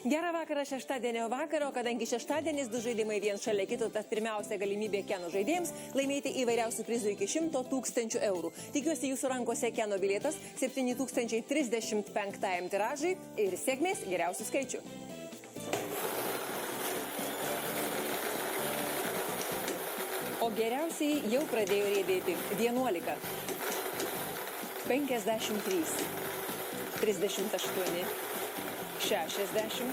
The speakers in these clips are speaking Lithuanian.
Gerą vakarą šeštadienio vakaro, kadangi šeštadienis du žaidimai vien šalia kito, tad pirmiausia galimybė Keno žaidėjams laimėti įvairiausių prizų iki 100 000 eurų. Tikiuosi jūsų rankose Keno bilietas 7035 tiražai ir sėkmės geriausių skaičių. O geriausiai jau pradėjo riedėti 11, 53, 38, 60,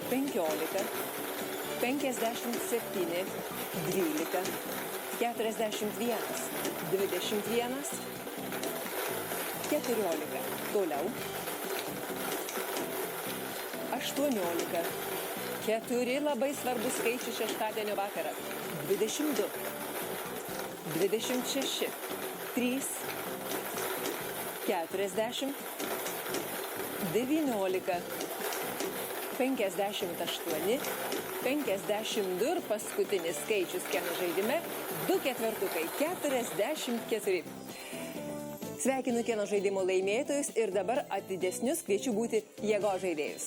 15, 57, 12, 41, 21, 14. Toliau. 18. 4 labai svarbus skaičių šeštadienio vakarą. 22, 26, 3, 40, 19, 58, 52 ir paskutinis skaičius Keno žaidime 2 ketvertukai 44. Sveikinu Keno žaidimo laimėtojus ir dabar atidesnius kviečiu būti jėgos žaidėjus.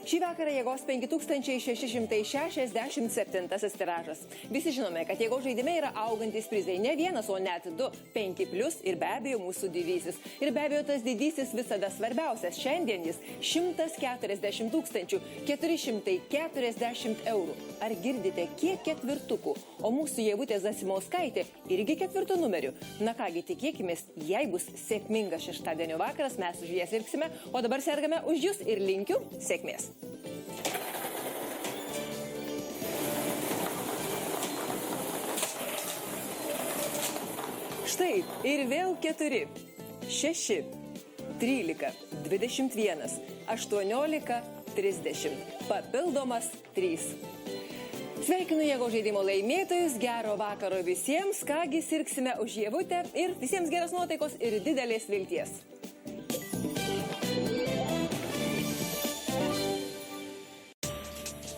Šį vakarą jėgos 5667 tiražas. Visi žinome, kad jėgos žaidime yra augantis prizai ne vienas, o net 2, 5+ ir be abejo mūsų didysis. Ir be abejo tas didysis visada svarbiausias. Šiandien jis 140 440 eurų. Ar girdite, kiek ketvirtukų? O mūsų Ievutė Zasimauskaitė irgi ketvirtų numerių. Na kągi, tikėkimės, jei bus sėkmingas šeštadienio vakaras, mes už jas sirgsime, o dabar sergame už jūs ir linkiu sėkmės. Štai ir vėl 4, 6, 13, 21, 18, 30, papildomas 3. Sveikinu jėgos žaidimo laimėtojus, gero vakaro visiems, kągi sirgsime už Ievutę ir visiems geros nuotaikos ir didelės vilties.